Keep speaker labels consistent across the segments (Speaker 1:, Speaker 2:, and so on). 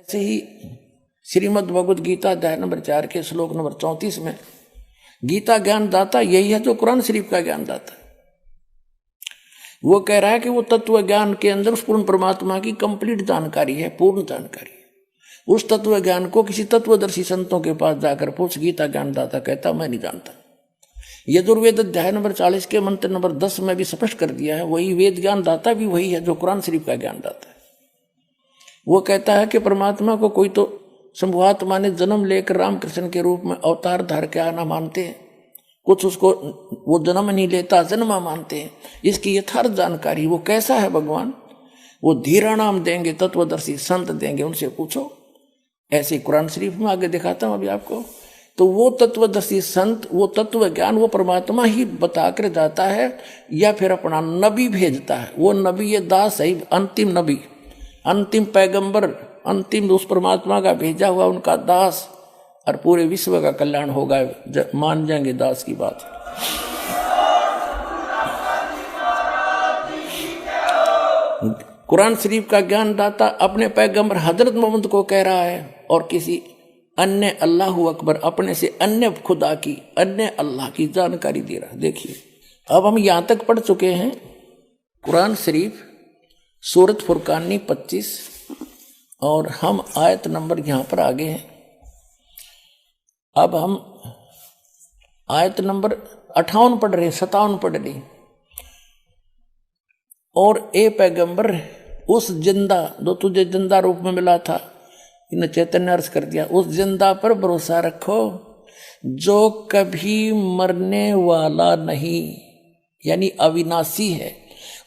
Speaker 1: ऐसे ही श्रीमद् भगवद गीता अध्याय नंबर 4 के श्लोक नंबर 34 में गीता ज्ञान दाता यही है जो कुरान शरीफ का ज्ञान दाता है। वो कह रहा है कि वो तत्व ज्ञान के अंदर उस पूर्ण परमात्मा की कंप्लीट जानकारी है, पूर्ण जानकारी है। उस तत्व ज्ञान को किसी तत्वदर्शी संतों के पास जाकर पूछ, गीता ज्ञान दाता कहता मैं नहीं जानता। यजुर्वेद अध्याय नंबर 40 के मंत्र नंबर 10 में भी स्पष्ट कर दिया है, वही वेद ज्ञान दाता भी वही है जो कुरान शरीफ का ज्ञान दाता है। वो कहता है कि परमात्मा को कोई तो शंभुआत्मा ने जन्म लेकर रामकृष्ण के रूप में अवतार धार के आना मानते हैं, कुछ उसको वो जन्म नहीं लेता जन्मा मानते हैं। इसकी यथार्थ जानकारी वो कैसा है भगवान, वो धीरा नाम देंगे, तत्वदर्शी संत देंगे, उनसे पूछो। ऐसे कुरान शरीफ में आगे दिखाता हूं अभी आपको। तो वो तत्वदर्शी संत, वो तत्व ज्ञान वो परमात्मा ही बता कर जाता है या फिर अपना नबी भेजता है। वो नबी ये दास है, अंतिम नबी, अंतिम पैगंबर, अंतिम उस परमात्मा का भेजा हुआ उनका दास, और पूरे विश्व का कल्याण होगा, मान जाएंगे दास की बात। कुरान शरीफ का ज्ञान दाता अपने पैगंबर हजरत मोहम्मद को कह रहा है और किसी अन्य अल्लाह अकबर अपने से अन्य खुदा की, अन्य अल्लाह की जानकारी दे रहा है। देखिए अब हम यहां तक पढ़ चुके हैं कुरान शरीफ सूरत फुरकानी 25 और हम आयत नंबर यहां पर आगे हैं। अब हम आयत नंबर 58 पढ़ रहे, 57 पढ़ रहे। और ए पैगंबर उस जिंदा जो तुझे जिंदा रूप में मिला था, इन्हें चैतन्य अर्थ कर दिया, उस जिंदा पर भरोसा रखो जो कभी मरने वाला नहीं, यानी अविनाशी है,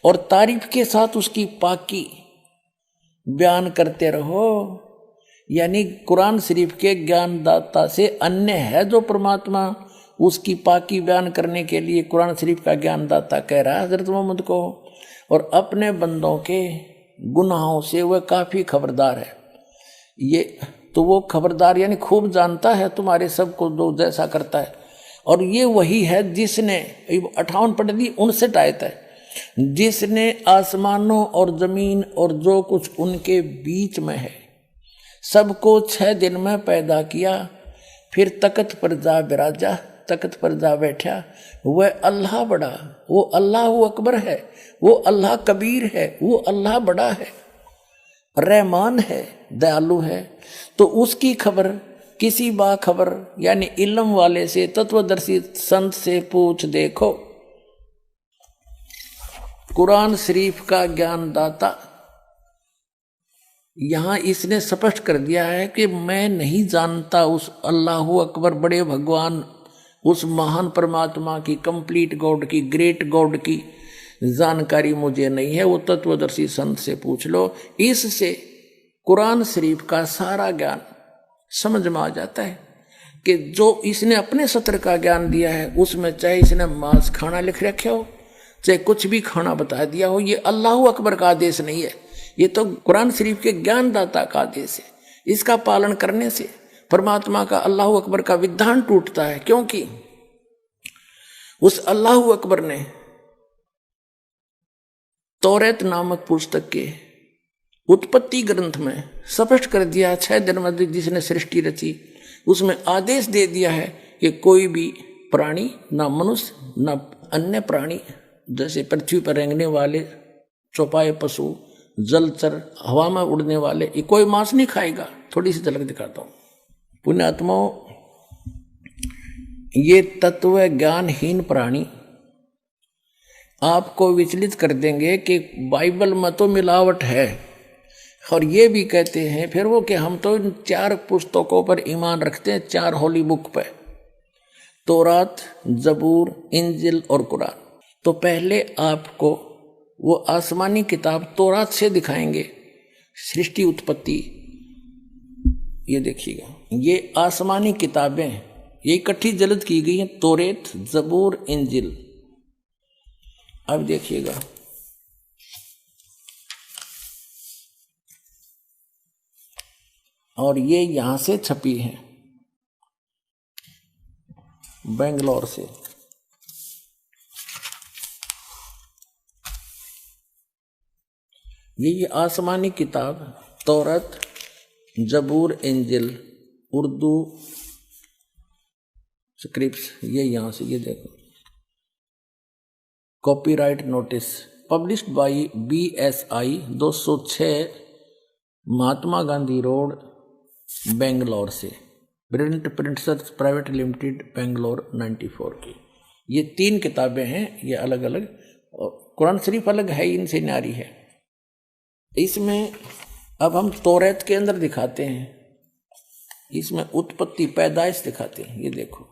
Speaker 1: और तारीफ के साथ उसकी पाकी बयान करते रहो। यानी कुरान शरीफ के ज्ञानदाता से अन्य है जो परमात्मा, उसकी पाकी बयान करने के लिए कुरान शरीफ का ज्ञानदाता कह रहा है हजरत मोहम्मद को। और अपने बंदों के गुनाहों से वह काफी खबरदार है। ये तो वो खबरदार यानी खूब जानता है तुम्हारे सब को जो जैसा करता है। और ये वही है जिसने 58 पढ़ दी, 59 आयत है, जिसने आसमानों और जमीन और जो कुछ उनके बीच में है सबको 6 दिन में पैदा किया, फिर तख्त पर जा बिराजा, तख्त पर जा बैठा। वह अल्लाह बड़ा, वो अल्लाह अकबर है, वो अल्लाह कबीर है, वो अल्लाह बड़ा है, रहमान है, दयालु है। तो उसकी खबर किसी बाखबर यानी इल्म वाले से, तत्वदर्शी संत से पूछ देखो। कुरान शरीफ का ज्ञानदाता यहां इसने स्पष्ट कर दिया है कि मैं नहीं जानता उस अल्लाह अकबर बड़े भगवान, उस महान परमात्मा की, कंप्लीट गॉड की, ग्रेट गॉड की जानकारी मुझे नहीं है। वो तत्वदर्शी संत से पूछ लो। इससे कुरान शरीफ का सारा ज्ञान समझ में आ जाता है कि जो इसने अपने सत्र का ज्ञान दिया है उसमें चाहे इसने मांस खाना लिख रखे हो, चाहे कुछ भी खाना बता दिया हो, ये अल्लाह अकबर का आदेश नहीं है, ये तो कुरान शरीफ के ज्ञानदाता का आदेश है। इसका पालन करने से परमात्मा का, अल्लाह अकबर का विधान टूटता है, क्योंकि उस अल्लाह अकबर ने तौरात नामक पुस्तक के उत्पत्ति ग्रंथ में स्पष्ट कर दिया, 6 दिन में जिसने सृष्टि रची उसमें आदेश दे दिया है कि कोई भी प्राणी, ना मनुष्य ना अन्य प्राणी, जैसे पृथ्वी पर रेंगने वाले चौपाए पशु, जलचर, हवा में उड़ने वाले, ये कोई मांस नहीं खाएगा। थोड़ी सी झलक दिखाता हूं। पुण्यात्माओं, ये तत्व ज्ञानहीन प्राणी आपको विचलित कर देंगे कि बाइबल में तो मिलावट है, और ये भी कहते हैं फिर वो कि हम तो इन 4 पुस्तकों पर ईमान रखते हैं, 4 होली बुक पे, तौरात, जबूर, इंजिल और कुरान। तो पहले आपको वो आसमानी किताब तौरात से दिखाएंगे सृष्टि उत्पत्ति। ये देखिएगा, ये आसमानी किताबें ये इकट्ठी जल्द की गई हैं, तौरात, जबूर, इंजिल। अब देखिएगा, और ये यहां से छपी है बेंगलोर से। ये आसमानी किताब तौरात, जबूर एंजल उर्दू स्क्रिप्ट्स, ये यहां से ये देखो, copyright notice published by BSI 206 Mahatma Gandhi road Bangalore से, प्रिंटर्स प्राइवेट लिमिटेड बेंगलोर 94 की। ये 3 किताबें हैं, ये अलग अलग, और कुरान शरीफ अलग है, इनसे न्यारी है। इसमें अब हम तौरात के अंदर दिखाते हैं, इसमें उत्पत्ति पैदाइश दिखाते हैं। ये देखो,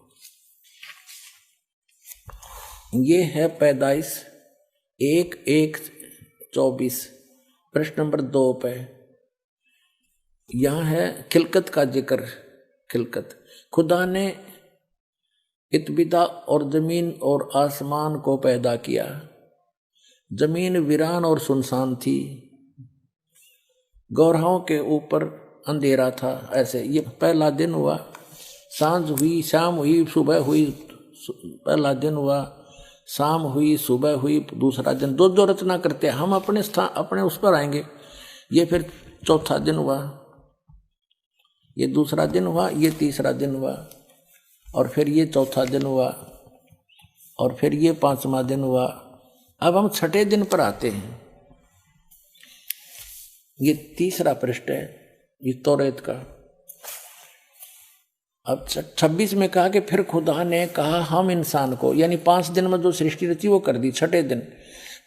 Speaker 1: ये है पैदाइश 1:1:24 प्रश्न नंबर 2 पे। यहां है खिलकत का जिक्र। खिलकत, खुदा ने इत्बिदा और जमीन और आसमान को पैदा किया। जमीन वीरान और सुनसान थी, गौरवों के ऊपर अंधेरा था। ऐसे ये पहला दिन हुआ, सांझ हुई, शाम हुई, सुबह हुई। पहला दिन हुआ, शाम हुई, सुबह हुई, दूसरा दिन। दो रचना करते हैं हम, अपने स्थान अपने उस पर आएंगे। ये फिर चौथा दिन हुआ, ये दूसरा दिन हुआ, ये तीसरा दिन हुआ, और फिर ये चौथा दिन हुआ, और फिर ये 5वां दिन हुआ। अब हम छठे दिन पर आते हैं। ये तीसरा पृष्ठ है, ये तौरात का। अब 26 में कहा कि फिर खुदा ने कहा हम इंसान को, यानी 5 दिन में जो सृष्टि रची वो कर दी। छठे दिन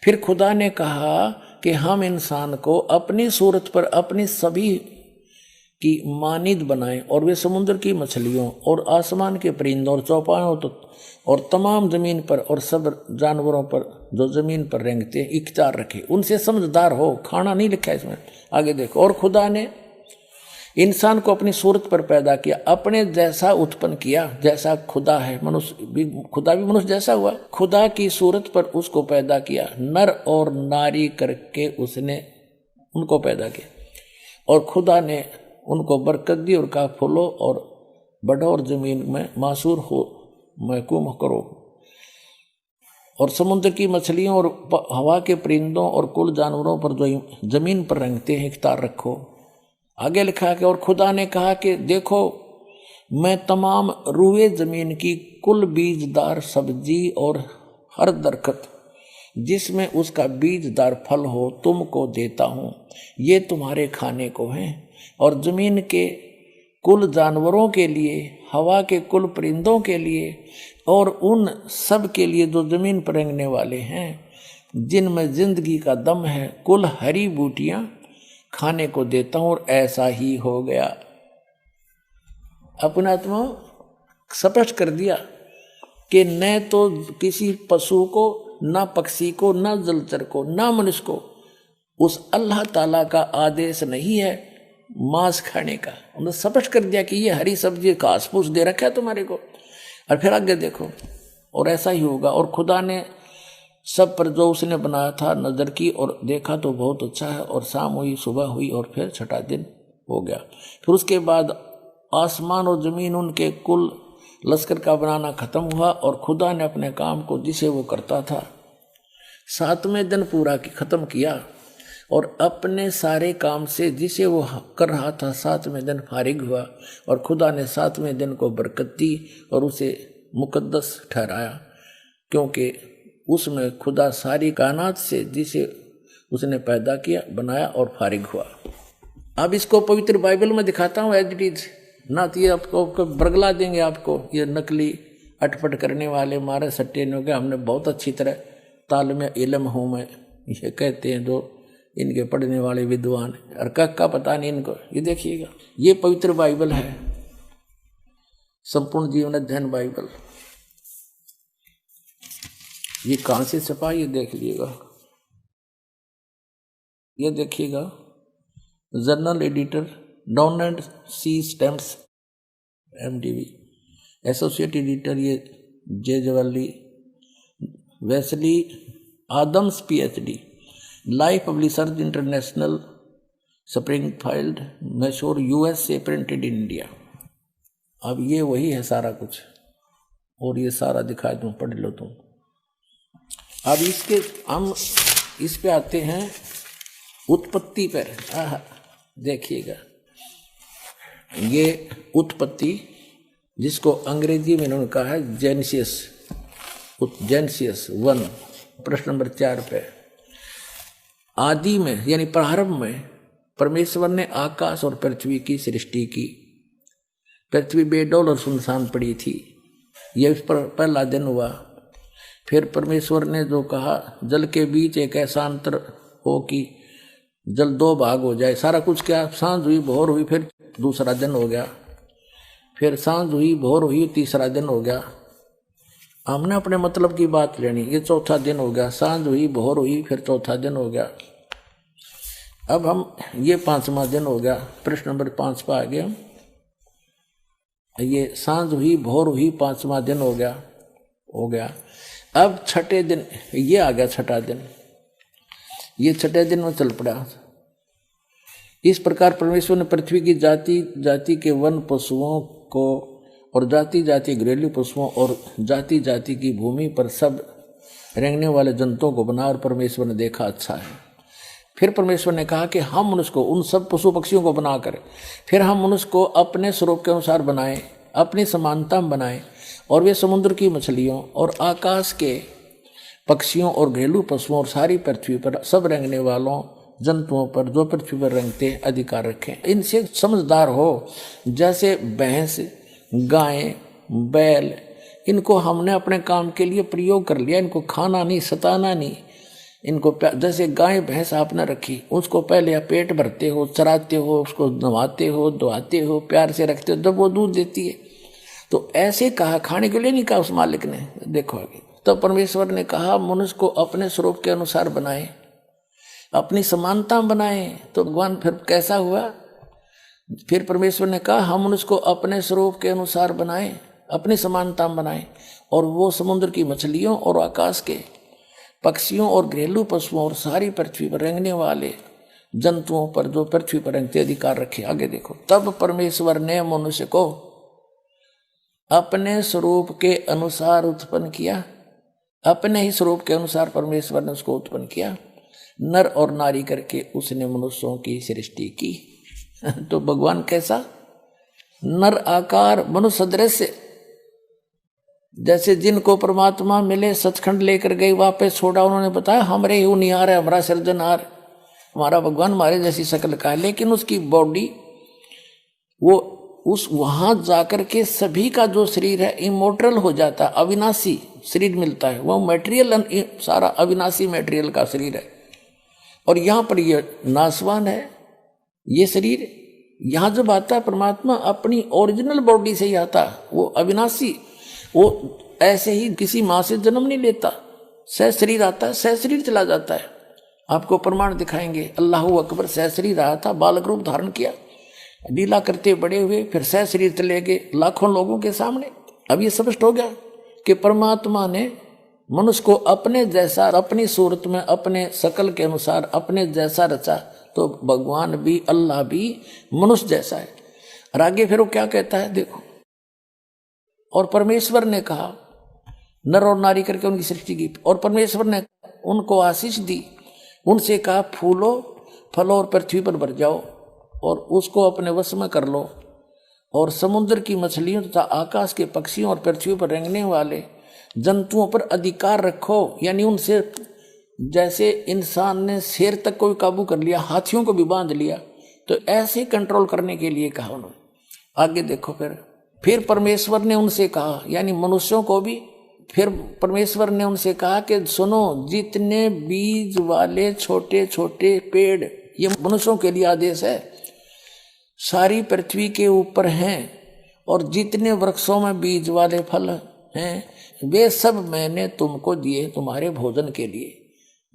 Speaker 1: फिर खुदा ने कहा कि हम इंसान को अपनी सूरत पर अपनी सभी की मानिद बनाएं, और वे समुद्र की मछलियों और आसमान के परिंदों और चौपायों और तमाम जमीन पर और सब जानवरों पर जो जमीन पर रेंगते हैं इख्तियार रखे, उनसे समझदार हो। खाना नहीं लिखा है इसमें, आगे देखो। और खुदा ने इंसान को अपनी सूरत पर पैदा किया, अपने जैसा उत्पन्न किया, जैसा खुदा है। मनुष्य भी, खुदा भी मनुष्य जैसा हुआ। खुदा की सूरत पर उसको पैदा किया, नर और नारी करके उसने उनको पैदा किया। और खुदा ने उनको बरकत दी और कहा फूलो और बढ़ो और जमीन में मासूर हो, महकूम करो, और समुद्र की मछलियों और हवा के परिंदों और कुल जानवरों पर जो जमीन पर रेंगते हैं इख्तियार रखो। आगे लिखा है कि और खुदा ने कहा कि देखो मैं तमाम रूए जमीन की कुल बीजदार सब्जी और हर दरख्त जिसमें उसका बीजदार फल हो तुमको देता हूँ, ये तुम्हारे खाने को हैं। और जमीन के कुल जानवरों के लिए, हवा के कुल परिंदों के लिए, और उन सब के लिए जो जमीन पर रेंगने वाले हैं, जिनमें जिंदगी का दम है, कुल हरी बूटियां खाने को देता हूं। और ऐसा ही हो गया। अपने आत्मा स्पष्ट कर दिया कि न तो किसी पशु को, न पक्षी को, न जलचर को, न मनुष्य को उस अल्लाह ताला का आदेश नहीं है मांस खाने का। उन्होंने स्पष्ट कर दिया कि ये हरी सब्जी घास फूस दे रखा है तुम्हारे को। और फिर आगे देखो, और ऐसा ही होगा। और खुदा ने सब पर जो उसने बनाया था नजर की और देखा तो बहुत अच्छा है। और शाम हुई, सुबह हुई, और फिर छठा दिन हो गया। फिर उसके बाद आसमान और जमीन उनके कुल लश्कर का बनाना खत्म हुआ। और खुदा ने अपने काम को जिसे वो करता था 7वें दिन पूरा खत्म किया, और अपने सारे काम से जिसे वो कर रहा था 7वें दिन फारिग हुआ। और खुदा ने 7वें दिन को बरकत दी और उसे मुकद्दस ठहराया, क्योंकि उसमें खुदा सारी कायनात से जिसे उसने पैदा किया, बनाया और फारिग हुआ। अब इसको पवित्र बाइबल में दिखाता हूँ एज इट इज, ना तो ये आपको बरगला देंगे आपको, ये नकली अटपट करने वाले मारे सट्टे ने हो गए। हमने बहुत अच्छी तरह तालमे इल्म हूँ मैं, ये कहते हैं जो इनके पढ़ने वाले विद्वान, और का पता नहीं इनको। ये देखिएगा, ये पवित्र बाइबल है, संपूर्ण जीवन अध्ययन बाइबल। ये कहां से छपा ये देख लीजिएगा, ये देखिएगा, journal editor down and C stamps MDV, associate editor ये जे जवाली, Wesley Adams PhD, Life Publishers International, Springfield, Mysore USA, printed in India. अब ये वही है सारा कुछ, और ये सारा दिखा दूं, पढ़ लो तुम। अब इसके हम इस पे आते हैं उत्पत्ति पर। देखिएगा, ये उत्पत्ति, जिसको अंग्रेजी में इन्होंने कहा है जेनेसिस 1, प्रश्न नंबर 4 पे। आदि में यानी प्रारंभ में परमेश्वर ने आकाश और पृथ्वी की सृष्टि की। पृथ्वी बेडौल और सुनसान पड़ी थी, यह इस पर पहला दिन हुआ। फिर परमेश्वर ने जो कहा, जल के बीच एक ऐसा अंतर हो कि जल 2 भाग हो जाए। सारा कुछ क्या, सांझ हुई भोर हुई, फिर दूसरा दिन हो गया। फिर सांझ हुई भोर हुई, तीसरा दिन हो गया। हमने अपने मतलब की बात लेनी, ये चौथा दिन हो गया। सांझ हुई भोर हुई, फिर चौथा दिन हो गया। अब हम ये 5वां दिन हो गया। प्रश्न नंबर 5 पर आ गए हम। ये सांझ हुई भोर हुई, 5वां दिन हो गया। अब छठे दिन ये आ गया, छठा दिन। ये छठे दिन में चल पड़ा। इस प्रकार परमेश्वर ने पृथ्वी की जाति जाति के वन पशुओं को और जाति जाति घरेलू पशुओं और जाति जाति की भूमि पर सब रेंगने वाले जंतुओं को बना, और परमेश्वर ने देखा अच्छा है। फिर परमेश्वर ने कहा कि हम मनुष्य को, उन सब पशु पक्षियों को बनाकर, फिर हम मनुष्य को अपने स्वरूप के अनुसार बनाएं, अपनी समानता में बनाएं, और वे समुद्र की मछलियों और आकाश के पक्षियों और घरेलू पशुओं और सारी पृथ्वी पर सब रेंगने वालों जंतुओं पर जो पृथ्वी पर रेंगते अधिकार रखें। इनसे समझदार हो, जैसे भैंस, गाय, बैल, इनको हमने अपने काम के लिए प्रयोग कर लिया। इनको खाना नहीं, सताना नहीं। इनको जैसे गाय भैंस आपने रखी, उसको पहले आप पेट भरते हो, चराते हो, उसको नहवाते हो, धोआते हो, प्यार से रखते हो, जब वो दूध देती है। तो ऐसे कहा, खाने के लिए नहीं कहा उस मालिक ने। देखो आगे, तो परमेश्वर ने कहा मनुष्य को अपने स्वरूप के अनुसार बनाए, अपनी समानता बनाए। तो भगवान फिर कैसा हुआ? फिर परमेश्वर ने कहा हम मनुष्य को अपने स्वरूप के अनुसार बनाए, अपनी समानता बनाए, और वो समुद्र की मछलियों और आकाश के पक्षियों और घरेलू पशुओं और सारी पृथ्वी पर रेंगने वाले जंतुओं पर जो पृथ्वी पर रेंगते अधिकार रखे। आगे देखो, तब परमेश्वर ने मनुष्य को अपने स्वरूप के अनुसार उत्पन्न किया। अपने ही स्वरूप के अनुसार परमेश्वर ने उसको उत्पन्न किया, नर और नारी करके उसने मनुष्यों की सृष्टि की। तो भगवान कैसा? नर आकार, मनुष्य सदृश। जैसे जिनको परमात्मा मिले, सचखंड लेकर गए, वापस छोड़ा, उन्होंने बताया हमरे ही निहार है, हमारा सृजनहार, हमारा भगवान हमारे जैसी शक्ल का है। लेकिन उसकी बॉडी, वो उस वहां जाकर के सभी का जो शरीर है इमोर्टल हो जाता है, अविनाशी शरीर मिलता है। वो मटेरियल सारा अविनाशी मटेरियल का शरीर है, और यहाँ पर ये नाशवान है ये शरीर। यहाँ जब आता है परमात्मा अपनी ओरिजिनल बॉडी से ही आता, वो अविनाशी, वो ऐसे ही किसी माँ से जन्म नहीं लेता, सह शरीर आता है, सह शरीर चला जाता है। आपको प्रमाण दिखाएंगे। अल्लाह अकबर सह शरीर आया था, बालक रूप धारण किया, लीला करते बड़े हुए, फिर सह शरीर चले गए लाखों लोगों के सामने। अब ये स्पष्ट हो गया कि परमात्मा ने मनुष्य को अपने जैसा, अपनी सूरत में, अपने शकल के अनुसार अपने जैसा रचा। तो भगवान भी, अल्लाह भी मनुष्य जैसा है। और आगे फिर वो क्या कहता है देखो, और परमेश्वर ने कहा नर और नारी करके उनकी सृष्टि की, और परमेश्वर ने उनको आशीष दी, उनसे कहा फूलो फलो और पृथ्वी पर भर जाओ और उसको अपने वश में कर लो, और समुद्र की मछलियों तथा आकाश के पक्षियों और पृथ्वी पर रेंगने वाले जंतुओं पर अधिकार रखो। यानी उनसे, जैसे इंसान ने शेर तक को भी काबू कर लिया, हाथियों को भी बांध लिया, तो ऐसे कंट्रोल करने के लिए कहा उन्होंने। आगे देखो, फिर परमेश्वर ने उनसे कहा, यानी मनुष्यों को भी, फिर परमेश्वर ने उनसे कहा कि सुनो, जितने बीज वाले छोटे छोटे पेड़, ये मनुष्यों के लिए आदेश है, सारी पृथ्वी के ऊपर हैं, और जितने वृक्षों में बीज वाले फल हैं, वे सब मैंने तुमको दिए तुम्हारे भोजन के लिए।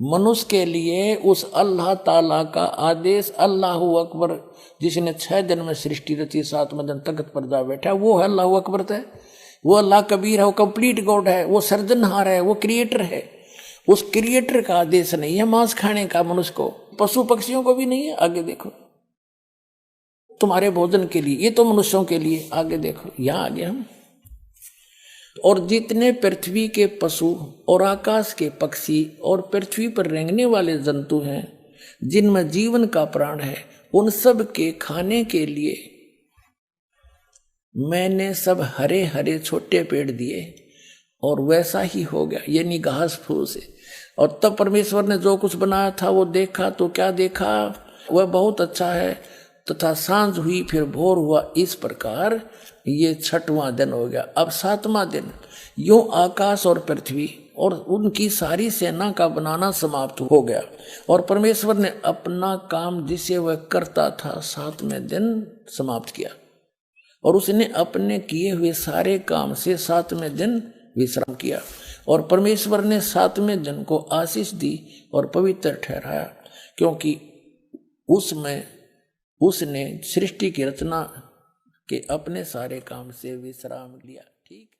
Speaker 1: मनुष्य के लिए उस अल्लाह ताला का आदेश, अल्लाह अकबर, जिसने 6 दिन में सृष्टि रची, 7वें दिन तख्त पर जा बैठा, वो है अल्लाह अकबर है। वो अल्लाह कबीर है, वो कंप्लीट गॉड है, वो सर्जनहार है, वो क्रिएटर है। उस क्रिएटर का आदेश नहीं है मांस खाने का मनुष्य को, पशु पक्षियों को भी नहीं है। आगे देखो, तुम्हारे भोजन के लिए, ये तो मनुष्यों के लिए। आगे देखो, यहां आगे हम, और जितने पृथ्वी के पशु और आकाश के पक्षी और पृथ्वी पर रेंगने वाले जंतु हैं, जिनमें जीवन का प्राण है, उन सब के खाने के लिए मैंने सब हरे हरे छोटे पेड़ दिए और वैसा ही हो गया, यानी घास फूस है। और तब परमेश्वर ने जो कुछ बनाया था वो देखा तो क्या देखा, वह बहुत अच्छा है। तथा सांझ हुई फिर भोर हुआ, इस प्रकार ये 6वां दिन हो गया। अब 7वां दिन यूं आकाश और पृथ्वी और उनकी सारी सेना का बनाना समाप्त हो गया। और परमेश्वर ने अपना काम जिसे वह करता था 7वें दिन समाप्त किया। और उसने अपने किए हुए सारे काम से 7वें दिन विश्राम किया। और परमेश्वर ने 7वें दिन को आशीष दी और पवित्र ठहराया, क्योंकि उसमें उसने सृष्टि की रचना के अपने सारे काम से विश्राम लिया। ठीक।